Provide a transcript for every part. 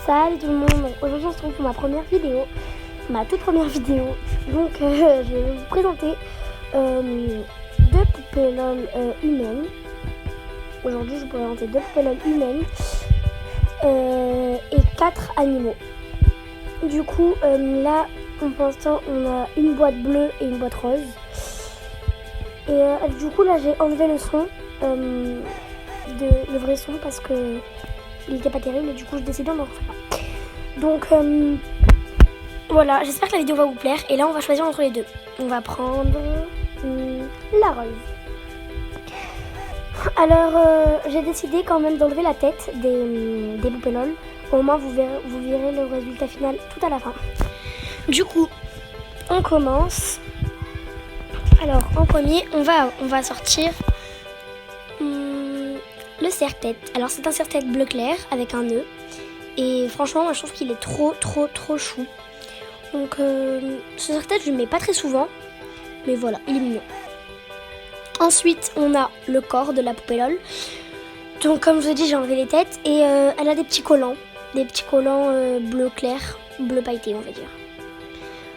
Salut tout le monde, donc aujourd'hui on se retrouve pour ma première vidéo, ma toute première vidéo. Donc je vais vous présenter deux poupées LOL humaines. Aujourd'hui je vais vous présenter deux poupées LOL humaines et 4 animaux. Du coup là pour l'instant on a une boîte bleue et une boîte rose. Et du coup là j'ai enlevé le son, le vrai son parce que il n'était pas terrible et du coup je décide d'en refaire un. Donc voilà, j'espère que la vidéo va vous plaire. Et là on va choisir entre les deux. On va prendre la rose. Alors j'ai décidé quand même d'enlever la tête des poupées LOL. Au moins vous verrez le résultat final tout à la fin. Du coup on commence. Alors en premier on va sortir le serre-tête. Alors c'est un serre-tête bleu clair avec un nœud. Et franchement moi je trouve qu'il est trop chou. Donc ce serre-tête je le mets pas très souvent. Mais voilà, il est mignon. Ensuite on a le corps de la poupée LOL. Donc comme je vous ai dit j'ai enlevé les têtes. Et elle a des petits collants. Des petits collants bleu clair, bleu pailleté on va dire.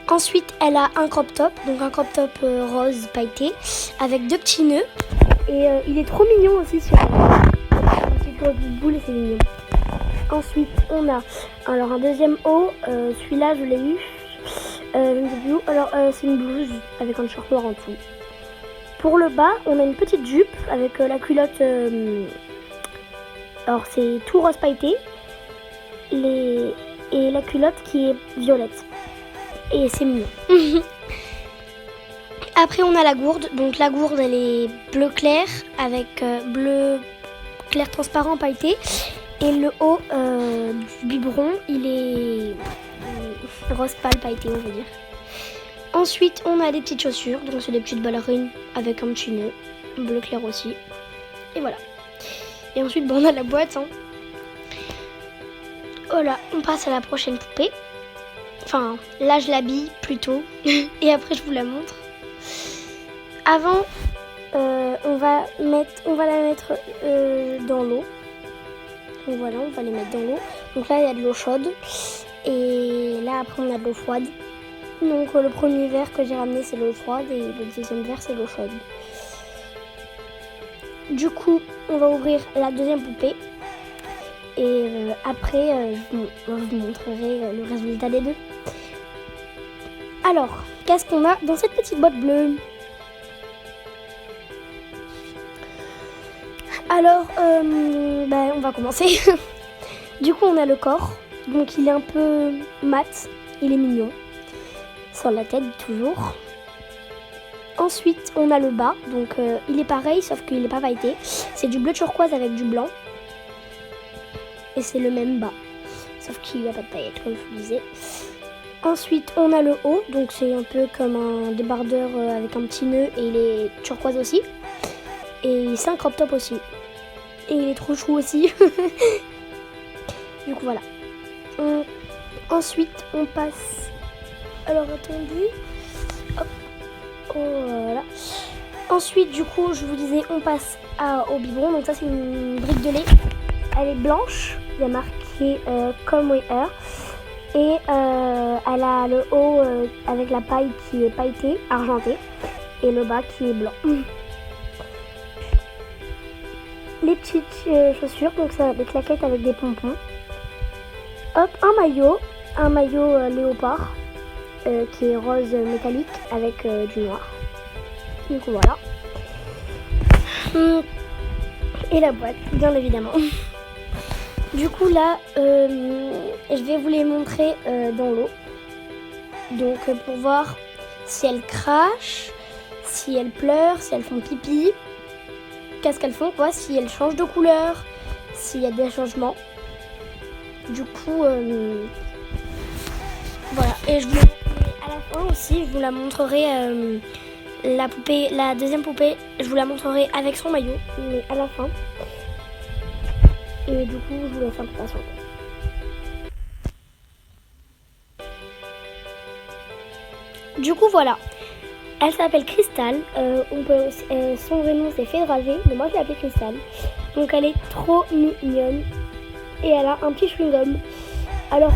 Ensuite elle a un crop top. Donc un crop top rose pailleté. Avec deux petits nœuds. Et il est trop mignon aussi sur une boule et c'est mignon. Ensuite on a alors un deuxième haut, celui-là je l'ai eu, je ne sais plus où. Alors c'est une blouse avec un short noir en dessous. Pour le bas on a une petite jupe avec la culotte, alors c'est tout rose pailleté et la culotte qui est violette et c'est mignon. Après on a la gourde, donc la gourde elle est bleu clair avec bleu clair transparent pailleté. Et le haut du biberon, il est rose pâle pailleté, on va dire. Ensuite, on a des petites chaussures. Donc, c'est des petites ballerines avec un petit nœud. Bleu clair aussi. Et voilà. Et ensuite, bon, on a la boîte. Hein. Voilà, on passe à la prochaine poupée. Enfin, là, je l'habille plutôt. Et après, je vous la montre. Avant, on va la mettre dans l'eau. Donc voilà, on va les mettre dans l'eau. Donc là, il y a de l'eau chaude. Et là, après, on a de l'eau froide. Donc le premier verre que j'ai ramené, c'est l'eau froide. Et le deuxième verre, c'est l'eau chaude. Du coup, on va ouvrir la deuxième poupée. Et après, je vous montrerai le résultat des deux. Alors, qu'est-ce qu'on a dans cette petite boîte bleue ? Alors, on va commencer. Du coup, on a le corps. Donc, il est un peu mat. Il est mignon. Sur la tête, toujours. Ensuite, on a le bas. Donc, il est pareil, sauf qu'il n'est pas pailleté. C'est du bleu turquoise avec du blanc. Et c'est le même bas. Sauf qu'il n'y a pas de paillettes, comme je vous disais. Ensuite, on a le haut. Donc, c'est un peu comme un débardeur avec un petit nœud. Et il est turquoise aussi. Et c'est un crop top aussi. Et il est trop chou aussi. Du coup voilà. Ensuite on passe. Alors attendez. Hop. Voilà. Ensuite du coup je vous disais on passe au biberon. Donc ça c'est une brique de lait. Elle est blanche. Il y a marqué Come With Her. Et elle a le haut avec la paille qui est pailletée, argentée. Et le bas qui est blanc. Les petites chaussures, donc ça des claquettes avec des pompons. Hop, un maillot léopard qui est rose métallique avec du noir. Du coup voilà. Et la boîte, bien évidemment. Du coup là, je vais vous les montrer dans l'eau. Donc pour voir si elles crachent, si elles pleurent, si elles font pipi. Qu'est-ce qu'elles font quoi, si elles changent de couleur, s'il y a des changements. Du coup, voilà. Et je vous à la fin aussi, je vous la montrerai la deuxième poupée, je vous la montrerai avec son maillot, mais à la fin. Et du coup, je vous laisse un peu patienter. Du coup, voilà. Elle s'appelle Crystal, son vrai nom c'est Fédragé, mais moi je l'ai appelée Crystal. Donc elle est trop mignonne et elle a un petit chewing-gum Alors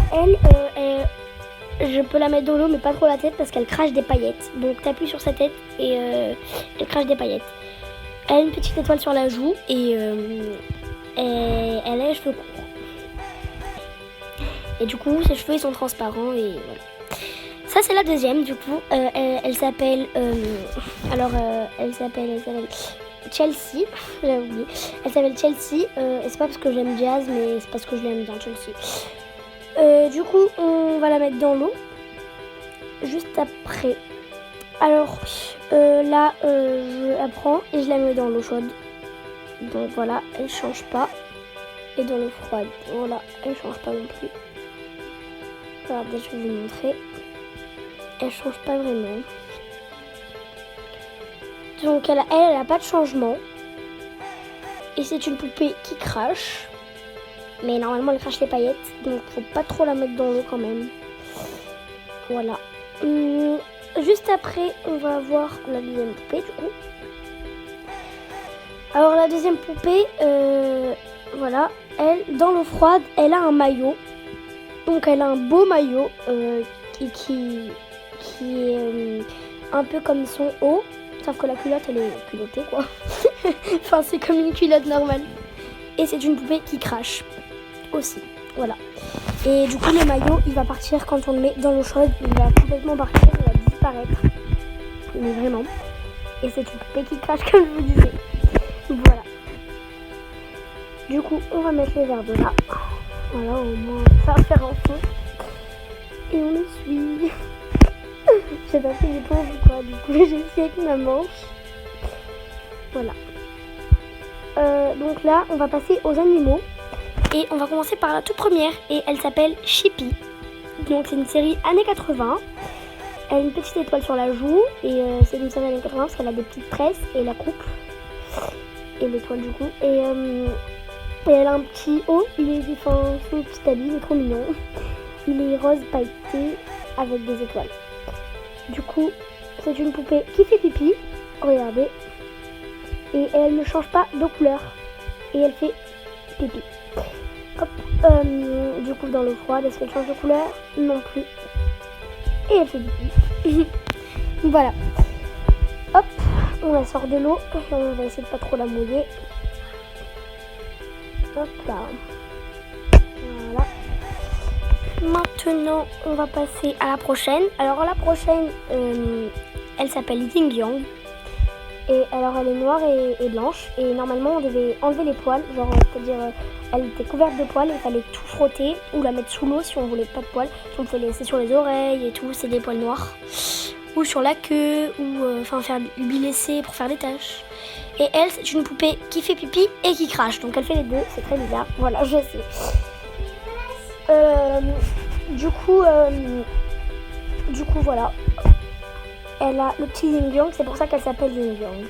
je peux la mettre dans l'eau mais pas trop la tête parce qu'elle crache des paillettes. Donc t'appuies sur sa tête et elle crache des paillettes. Elle a une petite étoile sur la joue et elle a les cheveux courts. Et du coup ses cheveux ils sont transparents et voilà. Ça c'est la deuxième du coup. Elle s'appelle Chelsea. J'avais oublié. Elle s'appelle Chelsea. Et c'est pas parce que j'aime jazz mais c'est parce que je l'aime bien Chelsea. Du coup, on va la mettre dans l'eau juste après. Alors là, je la prends et je la mets dans l'eau chaude. Donc voilà, elle change pas. Et dans l'eau froide, voilà, elle change pas non plus. Regardez, je vais vous montrer. Elle change pas vraiment. Donc elle a pas de changement. Et c'est une poupée qui crache. Mais normalement elle crache les paillettes, donc faut pas trop la mettre dans l'eau quand même. Voilà. Juste après, on va avoir la deuxième poupée du coup. Alors la deuxième poupée, voilà, elle, dans l'eau froide, elle a un maillot. Donc elle a un beau maillot qui est un peu comme son haut. Sauf que la culotte, elle est culottée quoi. Enfin c'est comme une culotte normale. Et c'est une poupée qui crache. Aussi, voilà. Et du coup le maillot il va partir quand on le met dans l'eau chaude, il va complètement partir, il va disparaître. Mais vraiment. Et c'est une poupée qui crache comme je vous disais. Voilà. Du coup on va mettre les verres de là. Voilà, au moins ça va faire un fond. Et on le suit. J'ai pas fait les pompes quoi, du coup j'ai fait avec ma manche. Voilà. Donc là on va passer aux animaux. Et on va commencer par la toute première et elle s'appelle Chippy. Donc c'est une série années 80. Elle a une petite étoile sur la joue et c'est une série années 80 parce qu'elle a des petites tresses et la coupe. Et l'étoile du coup. Et elle a un petit haut, son petit habit, il est trop mignon. Il est rose pailleté avec des étoiles. Du coup c'est une poupée qui fait pipi. Regardez. Et elle ne change pas de couleur. Et elle fait pipi. Hop, du coup dans l'eau froide, est-ce qu'elle change de couleur? Non plus. Et elle fait pipi. Voilà. Hop, on la sort de l'eau. On va essayer de pas trop la mouiller. Hop là. Voilà. Maintenant, on va passer à la prochaine. Alors la prochaine, elle s'appelle Ying Yang. Et alors elle est noire et blanche. Et normalement on devait enlever les poils. Genre c'est-à-dire elle était couverte de poils et il fallait tout frotter ou la mettre sous l'eau si on voulait pas de poils. Si on pouvait laisser sur les oreilles et tout, c'est des poils noirs. Ou sur la queue, ou faire lui laisser pour faire des taches. Et elle c'est une poupée qui fait pipi et qui crache. Donc elle fait les deux, c'est très bizarre. Voilà, je sais. Du coup voilà. Elle a le petit Ying Yang, c'est pour ça qu'elle s'appelle Ying Yang.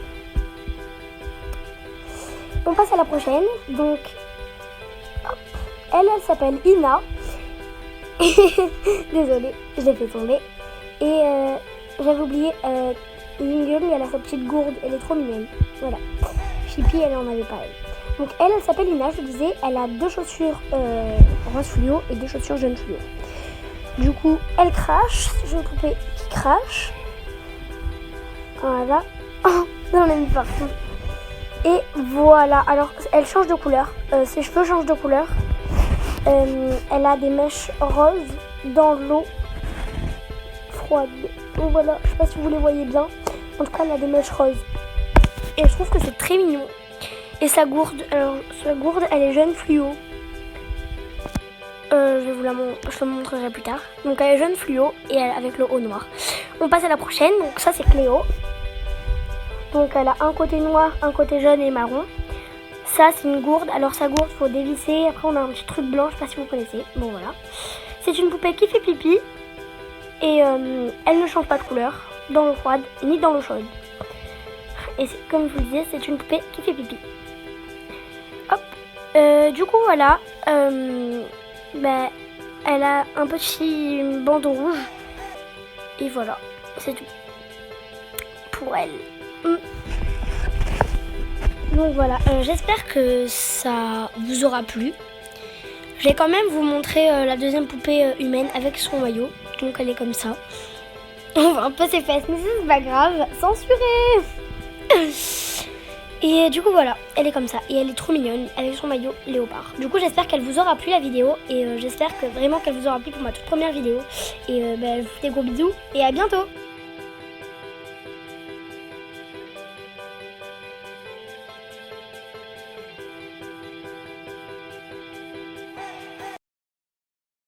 On passe à la prochaine. Donc, hop, elle s'appelle Ina. Désolée, je l'ai fait tomber. Et j'avais oublié, Ying Yang, elle a sa petite gourde, elle est trop mignonne. Voilà. Chippy, elle en avait pas elle. Donc elle s'appelle Ina, je disais, elle a 2 chaussures rose fluo et 2 chaussures jaune fluo. Du coup, elle crache, c'est une poupée qui crache. Voilà. Oh, on a mis partout. Et voilà. Alors, elle change de couleur. Ses cheveux changent de couleur. Elle a des mèches roses dans l'eau froide. Donc voilà. Je sais pas si vous les voyez bien. En tout cas, elle a des mèches roses. Et je trouve que c'est très mignon. Et sa gourde. Alors, sa gourde, elle est jaune fluo. Je la montrerai plus tard. Donc, elle est jaune fluo et avec le haut noir. On passe à la prochaine. Donc, ça, c'est Cléo. Donc elle a un côté noir, un côté jaune et marron. Ça c'est une gourde. Alors sa gourde faut dévisser. Après on a un petit truc blanc, je sais pas si vous connaissez. Bon voilà. C'est une poupée qui fait pipi. Et elle ne change pas de couleur dans l'eau froide ni dans l'eau chaude. Et comme je vous le disais, c'est une poupée qui fait pipi. Hop. Du coup voilà. Elle a un petit bandeau rouge. Et voilà. C'est tout. Pour elle. Donc voilà, j'espère que ça vous aura plu. Je vais quand même vous montrer la deuxième poupée humaine avec son maillot. Donc elle est comme ça. On voit un peu ses fesses, mais c'est pas grave. Censuré. Et du coup voilà, elle est comme ça. Et elle est trop mignonne avec son maillot léopard. Du coup j'espère qu'elle vous aura plu la vidéo. Et j'espère que vraiment qu'elle vous aura plu pour ma toute première vidéo. Et je vous fais des gros bisous et à bientôt.